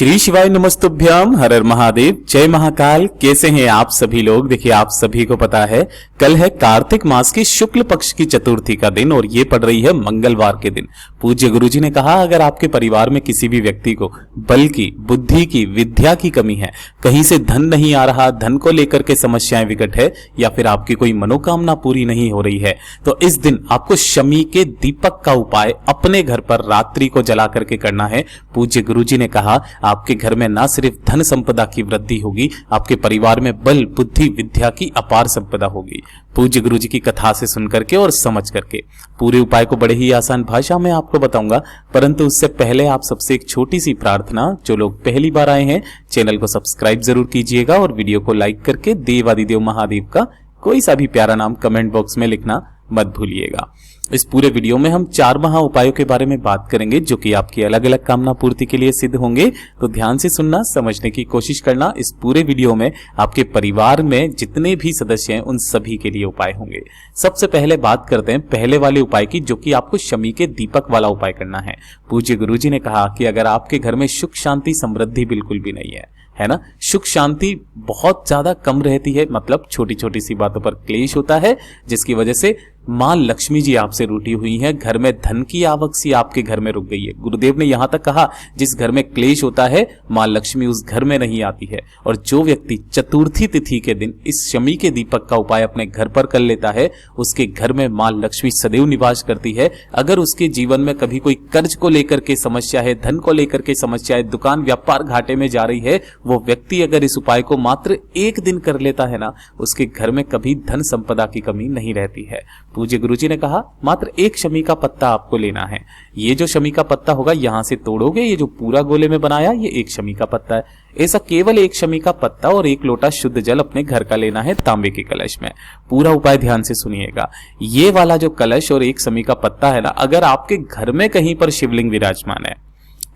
श्री शिवाय नमस्तुभ्याम, हर हर महादेव, जय महाकाल। कैसे हैं आप सभी लोग? देखिए, आप सभी को पता है कल है कार्तिक मास की शुक्ल पक्ष की चतुर्थी का दिन और ये पड़ रही है मंगलवार के दिन। पूज्य गुरुजी ने कहा, अगर आपके परिवार में किसी भी व्यक्ति को बल की, बुद्धि की, विद्या की कमी है, कहीं से धन नहीं आ रहा, धन को लेकर के समस्याएं विकट है, या फिर आपकी कोई मनोकामना पूरी नहीं हो रही है, तो इस दिन आपको शमी के दीपक का उपाय अपने घर पर रात्रि को जला करके करना है। पूज्य गुरुजी ने कहा, आपके घर में ना सिर्फ धन संपदा की वृद्धि होगी, आपके परिवार में बल, बुद्धि, विद्या की अपार संपदा होगी। पूज्य गुरुजी की कथा से सुन करके और समझ करके पूरे उपाय को बड़े ही आसान भाषा में आपको बताऊंगा, परंतु उससे पहले आप सबसे एक छोटी सी प्रार्थना, जो लोग पहली बार आए हैं चैनल को सब्सक्राइब जरूर कीजिएगा और वीडियो को लाइक करके देवादिदेव महादेव का कोई सा भी प्यारा नाम कमेंट बॉक्स में लिखना मत भूलिएगा। इस पूरे वीडियो में हम 4 महा उपायों के बारे में बात करेंगे, जो कि आपकी अलग अलग कामना पूर्ति के लिए सिद्ध होंगे। तो ध्यान से सुनना, समझने की कोशिश करना। इस पूरे वीडियो में आपके परिवार में जितने भी सदस्य हैं उन सभी के लिए उपाय होंगे। सबसे पहले बात करते हैं पहले वाले उपाय की, जो कि आपको शमी के दीपक वाला उपाय करना है। पूज्य गुरुजी ने कहा कि अगर आपके घर में सुख शांति समृद्धि बिल्कुल भी नहीं है ना, सुख शांति बहुत ज्यादा कम रहती है, मतलब छोटी छोटी सी बातों पर क्लेश होता है, जिसकी वजह से मां लक्ष्मी जी आपसे रूठी हुई हैं, घर में धन की आवक सी आपके घर में रुक गई है। गुरुदेव ने यहां तक कहा, जिस घर में क्लेश होता है मां लक्ष्मी उस घर में नहीं आती है। और जो व्यक्ति चतुर्थी तिथि के दिन इस शमी के दीपक का उपाय अपने घर पर कर लेता है, उसके घर में मां लक्ष्मी सदैव निवास करती है। अगर उसके जीवन में कभी कोई कर्ज को लेकर के समस्या है, धन को लेकर के समस्या है, दुकान व्यापार घाटे में जा रही है, वो व्यक्ति अगर इस उपाय को मात्र एक दिन कर लेता है ना, उसके घर में कभी धन संपदा की कमी नहीं रहती है। पूज्य गुरुजी ने कहा, मात्र एक शमी का पत्ता आपको लेना है। ये जो शमी का पत्ता होगा यहां से तोड़ोगे, ये जो पूरा गोले में बनाया ये एक शमी का पत्ता है। ऐसा केवल एक शमी का पत्ता और 1 लोटा शुद्ध जल अपने घर का लेना है तांबे के कलश में। पूरा उपाय ध्यान से सुनिएगा। ये वाला जो कलश और एक शमी का पत्ता है ना, अगर आपके घर में कहीं पर शिवलिंग विराजमान है,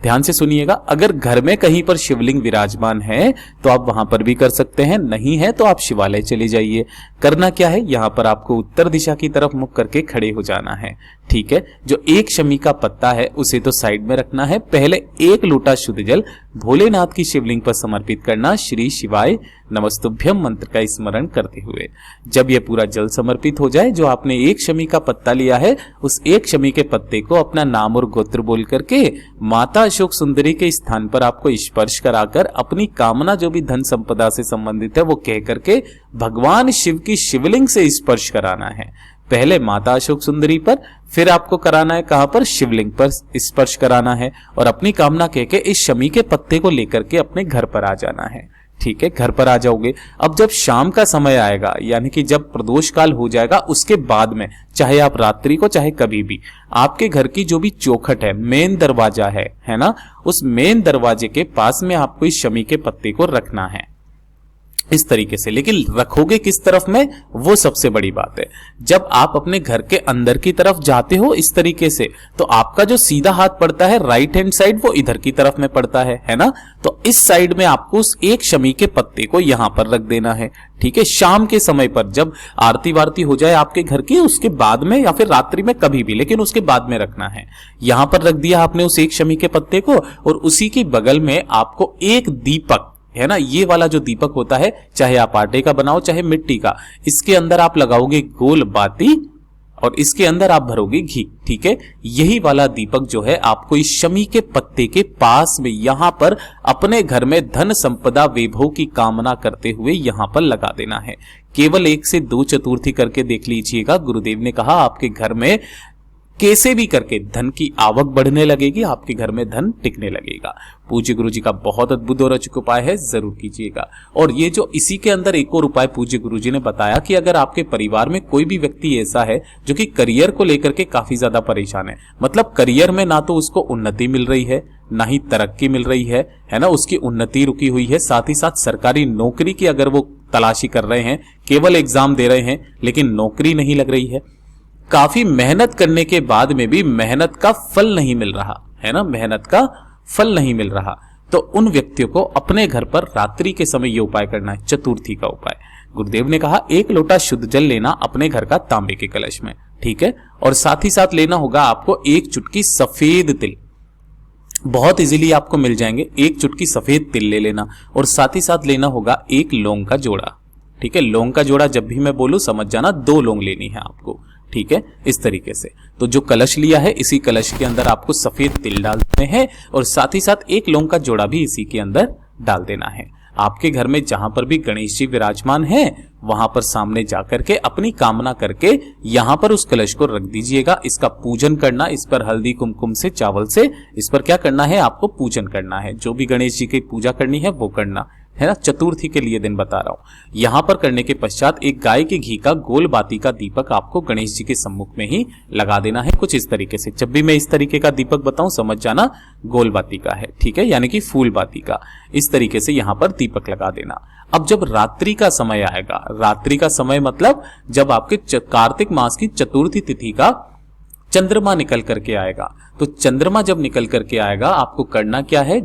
ध्यान से सुनिएगा, अगर घर में कहीं पर शिवलिंग विराजमान है तो आप वहां पर भी कर सकते हैं, नहीं है तो आप शिवालय चले जाइए। करना क्या है, यहां पर आपको उत्तर दिशा की तरफ मुख करके खड़े हो जाना है। ठीक है, जो एक शमी का पत्ता है उसे तो साइड में रखना है। पहले 1 लोटा शुद्ध जल भोलेनाथ की शिवलिंग पर समर्पित करना, श्री शिवाय नमस्तुभ्यम मंत्र का स्मरण करते हुए। जब यह पूरा जल समर्पित हो जाए, जो आपने एक शमी का पत्ता लिया है, उस एक शमी के पत्ते को अपना नाम और गोत्र बोल करके माता अशोक सुंदरी के स्थान पर आपको स्पर्श कराकर अपनी कामना जो भी धन संपदा से संबंधित है वो कह करके भगवान शिव की शिवलिंग से स्पर्श कराना है। पहले माता अशोक सुंदरी पर, फिर आपको कराना है कहां पर, शिवलिंग पर स्पर्श कराना है और अपनी कामना कह के इस शमी के पत्ते को लेकर के अपने घर पर आ जाना है। ठीक है, घर पर आ जाओगे। अब जब शाम का समय आएगा, यानी कि जब प्रदोष काल हो जाएगा, उसके बाद में चाहे आप रात्रि को चाहे कभी भी, आपके घर की जो भी चौखट है, मेन दरवाजा है ना, उस मेन दरवाजे के पास में आपको इस शमी के पत्ते को रखना है इस तरीके से। लेकिन रखोगे किस तरफ में, वो सबसे बड़ी बात है। जब आप अपने घर के अंदर की तरफ जाते हो इस तरीके से, तो आपका जो सीधा हाथ पड़ता है राइट हैंड साइड, वो इधर की तरफ में पड़ता है ना, तो इस साइड में आपको उस एक शमी के पत्ते को यहां पर रख देना है। ठीक है, शाम के समय पर जब आरती वारती हो जाए आपके घर की, उसके बाद में या फिर रात्रि में कभी भी, लेकिन उसके बाद में रखना है। यहां पर रख दिया आपने उस एक शमी के पत्ते को, और उसी के बगल में आपको एक दीपक है ना, ये वाला जो दीपक होता है, चाहे आप आटे का बनाओ चाहे मिट्टी का, इसके अंदर आप लगाओगे गोल बाती और इसके अंदर आप भरोगे घी। ठीक है, यही वाला दीपक जो है आपको इस शमी के पत्ते के पास में यहां पर अपने घर में धन संपदा वैभव की कामना करते हुए यहां पर लगा देना है। केवल 1 से 2 चतुर्थी करके देख लीजिएगा। गुरुदेव ने कहा, आपके घर में कैसे भी करके धन की आवक बढ़ने लगेगी, आपके घर में धन टिकने लगेगा। पूज्य गुरुजी का बहुत अद्भुत और अचूक उपाय है, जरूर कीजिएगा। और ये जो इसी के अंदर एक और उपाय पूज्य गुरुजी ने बताया कि अगर आपके परिवार में कोई भी व्यक्ति ऐसा है जो कि करियर को लेकर के काफी ज्यादा परेशान है, मतलब करियर में ना तो उसको उन्नति मिल रही है, ना ही तरक्की मिल रही है ना, उसकी उन्नति रुकी हुई है, साथ ही साथ सरकारी नौकरी की अगर वो तलाशी कर रहे हैं, केवल एग्जाम दे रहे हैं लेकिन नौकरी नहीं लग रही है, काफी मेहनत करने के बाद में भी मेहनत का फल नहीं मिल रहा है ना, मेहनत का फल नहीं मिल रहा, तो उन व्यक्तियों को अपने घर पर रात्रि के समय ये उपाय करना है, चतुर्थी का उपाय। गुरुदेव ने कहा, 1 लोटा शुद्ध जल लेना अपने घर का तांबे के कलश में। ठीक है, और साथ ही साथ लेना होगा आपको 1 चुटकी सफेद तिल। बहुत इजीली आपको मिल जाएंगे। एक चुटकी सफेद तिल ले लेना और साथ ही साथ लेना होगा एक लौंग का जोड़ा। ठीक है, लौंग का जोड़ा जब भी मैं बोलूं समझ जाना, 2 लौंग लेनी है आपको। ठीक है, इस तरीके से। तो जो कलश लिया है इसी कलश के अंदर आपको सफेद तिल डालने हैं और साथ ही साथ एक लौंग का जोड़ा भी इसी के अंदर डाल देना है। आपके घर में जहां पर भी गणेश जी विराजमान हैं वहां पर सामने जाकर के अपनी कामना करके यहां पर उस कलश को रख दीजिएगा। इसका पूजन करना, इस पर हल्दी कुमकुम से, चावल से इस पर क्या करना है, आपको पूजन करना है। जो भी गणेश जी की पूजा करनी है वो करना है ना। चतुर्थी के लिए दिन बता रहा हूं। यहां पर करने के पश्चात एक गाय के घी का गोल बाती का दीपक आपको गणेश जी के सम्मुख में ही लगा देना है। कुछ इस तरीके से, जब भी मैं इस तरीके का दीपक बताऊं समझ जाना गोल बाती का है। ठीक है, यानी कि फूल बाती का। इस तरीके से यहां पर दीपक लगा देना। अब जब रात्रि का समय आएगा, रात्रि का समय मतलब जब आपके कार्तिक मास की चतुर्थी तिथि का चंद्रमा निकल करके आएगा, तो चंद्रमा जब निकल करके आएगा आपको करना क्या है,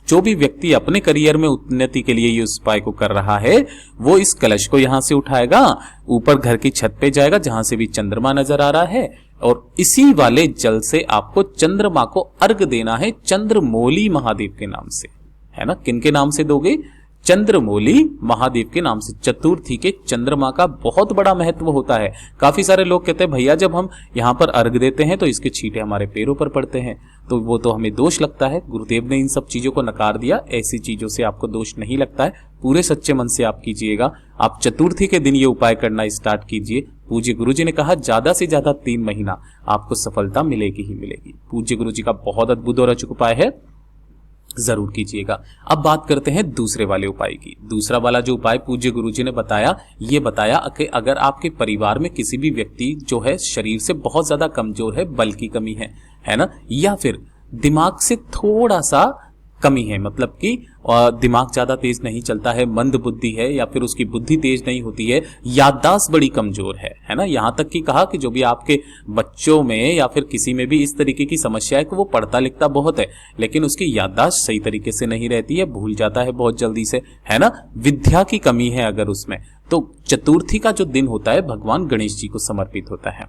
जो भी व्यक्ति अपने करियर में उन्नति के लिए इस उपाय को कर रहा है वो इस कलश को यहां से उठाएगा, ऊपर घर की छत पे जाएगा जहां से भी चंद्रमा नजर आ रहा है और इसी वाले जल से आपको चंद्रमा को अर्घ देना है चंद्रमौली महादेव के नाम से। है ना, किनके नाम से दोगे, चंद्रमौली महादेव के नाम से। चतुर्थी के चंद्रमा का बहुत बड़ा महत्व होता है। काफी सारे लोग कहते हैं भैया जब हम यहाँ पर अर्घ देते हैं तो इसके छींटे हमारे पैरों पर पड़ते हैं, तो वो तो हमें दोष लगता है। गुरुदेव ने इन सब चीजों को नकार दिया, ऐसी चीजों से आपको दोष नहीं लगता है। पूरे सच्चे मन से आप कीजिएगा। आप चतुर्थी के दिन ये उपाय करना स्टार्ट कीजिए। पूज्य गुरु जी ने कहा ज्यादा से ज्यादा 3 महीना आपको सफलता मिलेगी ही मिलेगी। पूज्य गुरु जी का बहुत अद्भुत और अचूक उपाय है, जरूर कीजिएगा। अब बात करते हैं दूसरे वाले उपाय की। दूसरा वाला जो उपाय पूज्य गुरुजी ने बताया, ये बताया कि अगर आपके परिवार में किसी भी व्यक्ति जो है शरीर से बहुत ज्यादा कमजोर है, बल की कमी है ना, या फिर दिमाग से थोड़ा सा कमी है, मतलब कि दिमाग ज्यादा तेज नहीं चलता है, मंद बुद्धि है या फिर उसकी बुद्धि तेज नहीं होती है, याददाश्त बड़ी कमजोर है ना। यहां तक कि कहा कि जो भी आपके बच्चों में या फिर किसी में भी इस तरीके की समस्या है कि वो पढ़ता लिखता बहुत है लेकिन उसकी याददाश्त सही तरीके से नहीं रहती है, भूल जाता है बहुत जल्दी से, है ना, विद्या की कमी है अगर उसमें, तो चतुर्थी का जो दिन होता है भगवान गणेश जी को समर्पित होता है।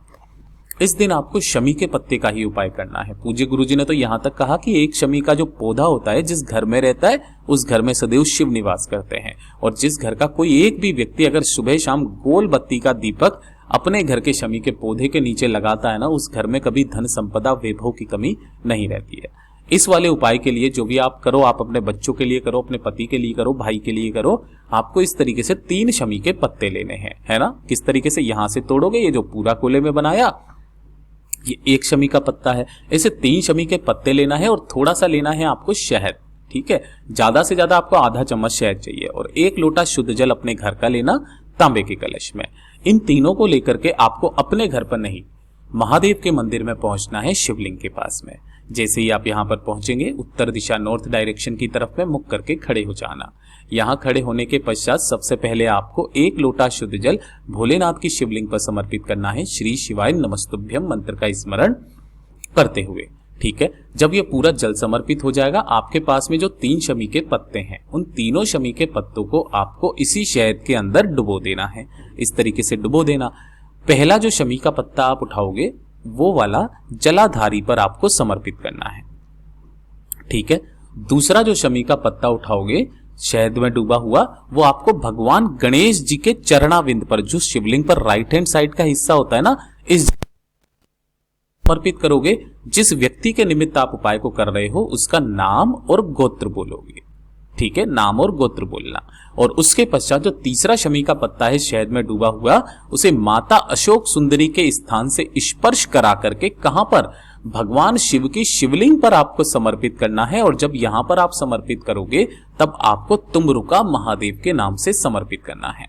इस दिन आपको शमी के पत्ते का ही उपाय करना है। पूज्य गुरुजी ने तो यहां तक कहा कि एक शमी का जो पौधा होता है जिस घर में रहता है उस घर में सदैव शिव निवास करते हैं, और जिस घर का कोई एक भी व्यक्ति अगर सुबह शाम गोल बत्ती का दीपक अपने घर के शमी के पौधे के नीचे लगाता है ना, उस घर में कभी धन संपदा वैभव की कमी नहीं रहती है। इस वाले उपाय के लिए जो भी आप करो, आप अपने बच्चों के लिए करो, अपने पति के लिए करो, भाई के लिए करो, आपको इस तरीके से 3 शमी के पत्ते लेने हैं, है ना। किस तरीके से, यहां से तोड़ोगे, ये जो पूरा कोले में बनाया ये 1 शमी का पत्ता है, ऐसे 3 शमी के पत्ते लेना है और थोड़ा सा लेना है आपको शहद। ठीक है, ज्यादा से ज्यादा आपको आधा चम्मच शहद चाहिए और 1 लोटा शुद्ध जल अपने घर का लेना तांबे के कलश में। इन तीनों को लेकर के आपको अपने घर पर नहीं, महादेव के मंदिर में पहुंचना है, शिवलिंग के पास में। जैसे ही आप यहां पर पहुंचेंगे उत्तर दिशा नॉर्थ डायरेक्शन की तरफ में मुख करके खड़े हो जाना। यहां खड़े होने के पश्चात सबसे पहले आपको 1 लोटा शुद्ध जल भोलेनाथ की शिवलिंग पर समर्पित करना है, श्री शिवाय नमस्तुभ्यम मंत्र का स्मरण करते हुए। ठीक है, जब ये पूरा जल समर्पित हो जाएगा आपके पास में जो 3 शमी के पत्ते हैं, उन तीनों शमी के पत्तों को आपको इसी शहद के अंदर डुबो देना है। इस तरीके से डुबो देना। पहला जो शमी का पत्ता आप उठाओगे वो वाला जलाधारी पर आपको समर्पित करना है। ठीक है, दूसरा जो शमी का पत्ता उठाओगे शहद में डूबा हुआ, वो आपको भगवान गणेश जी के चरणाविंद पर, जो शिवलिंग पर राइट हैंड साइड का हिस्सा होता है ना, इस समर्पित करोगे। जिस व्यक्ति के निमित्त आप उपाय को कर रहे हो उसका नाम और गोत्र बोलोगे। ठीक है, नाम और गोत्र बोलना। और उसके पश्चात जो तीसरा शमी का पत्ता है शहद में डूबा हुआ, उसे माता अशोक सुंदरी के स्थान से स्पर्श करा करके कहां पर, भगवान शिव की शिवलिंग पर आपको समर्पित करना है। और जब यहां पर आप समर्पित करोगे तब आपको तुमरुका महादेव के नाम से समर्पित करना है।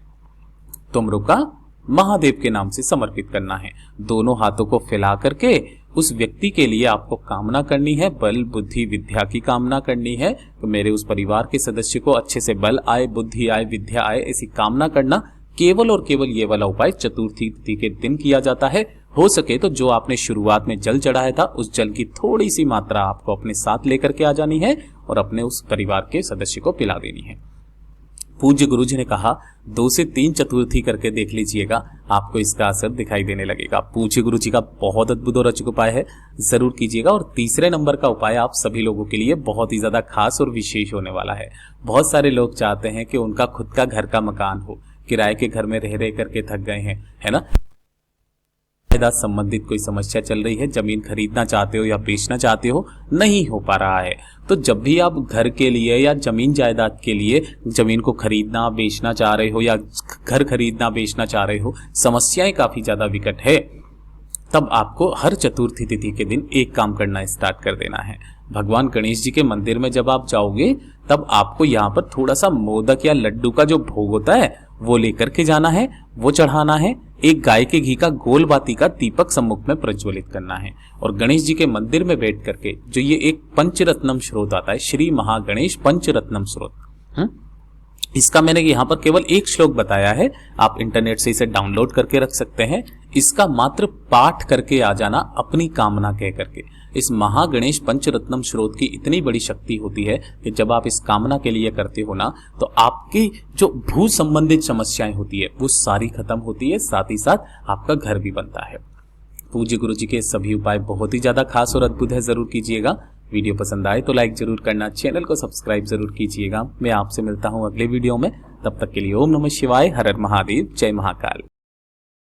तुमरुका महादेव के नाम से समर्पित करना है। दोनों हाथों को फैला करके उस व्यक्ति के लिए आपको कामना करनी है, बल बुद्धि विद्या की कामना करनी है। तो मेरे उस परिवार के सदस्य को अच्छे से बल आए, बुद्धि आए, विद्या आए, ऐसी कामना करना। केवल और केवल ये वाला उपाय चतुर्थी तिथि के दिन किया जाता है। हो सके तो जो आपने शुरुआत में जल चढ़ाया था उस जल की थोड़ी सी मात्रा आपको अपने साथ लेकर के आ जानी है और अपने उस परिवार के सदस्य को पिला देनी है। पूज्य गुरु जी ने कहा 2 से 3 चतुर्थी करके देख लीजिएगा, आपको इसका असर दिखाई देने लगेगा। पूज्य गुरु जी का बहुत अद्भुत और अचूक उपाय है, जरूर कीजिएगा। और तीसरे नंबर का उपाय आप सभी लोगों के लिए बहुत ही ज्यादा खास और विशेष होने वाला है। बहुत सारे लोग चाहते हैं कि उनका खुद का घर का मकान हो, किराए के घर में रह रह करके थक गए हैं, है ना। जायदाद संबंधित कोई समस्या चल रही है, जमीन खरीदना चाहते हो या बेचना चाहते हो, नहीं हो पा रहा है, तो जब भी आप घर के लिए या जमीन जायदाद के लिए जमीन को खरीदना बेचना चाह रहे हो या घर खरीदना बेचना चाह रहे हो, समस्याएं काफी ज्यादा विकट है, तब आपको हर चतुर्थी तिथि के दिन एक काम करना स्टार्ट कर देना है। भगवान गणेश जी के मंदिर में जब आप जाओगे तब आपको यहाँ पर थोड़ा सा मोदक या लड्डू का जो भोग होता है वो लेकर के जाना है, वो चढ़ाना है। एक गाय के घी का गोल बाती का दीपक सम्मुख में प्रज्वलित करना है और गणेश जी के मंदिर में बैठ करके जो ये एक पंचरत्नम स्रोत आता है, श्री महागणेश पंचरत्नम स्रोत, इसका मैंने यहाँ पर केवल एक श्लोक बताया है, आप इंटरनेट से इसे डाउनलोड करके रख सकते हैं। इसका मात्र पाठ करके आ जाना अपनी कामना कह करके। इस महागणेश पंचरत्नम स्रोत की इतनी बड़ी शक्ति होती है कि जब आप इस कामना के लिए करते हो ना, तो आपकी जो भू संबंधित समस्याएं होती है वो सारी खत्म होती है, साथ ही साथ आपका घर भी बनता है। पूज्य गुरु जी के सभी उपाय बहुत ही ज्यादा खास और अद्भुत है, जरूर कीजिएगा। वीडियो पसंद आए तो लाइक जरूर करना, चैनल को सब्सक्राइब जरूर कीजिएगा। मैं आपसे मिलता हूं अगले वीडियो में, तब तक के लिए ओम नमः शिवाय, हर हर महादेव, जय महाकाल।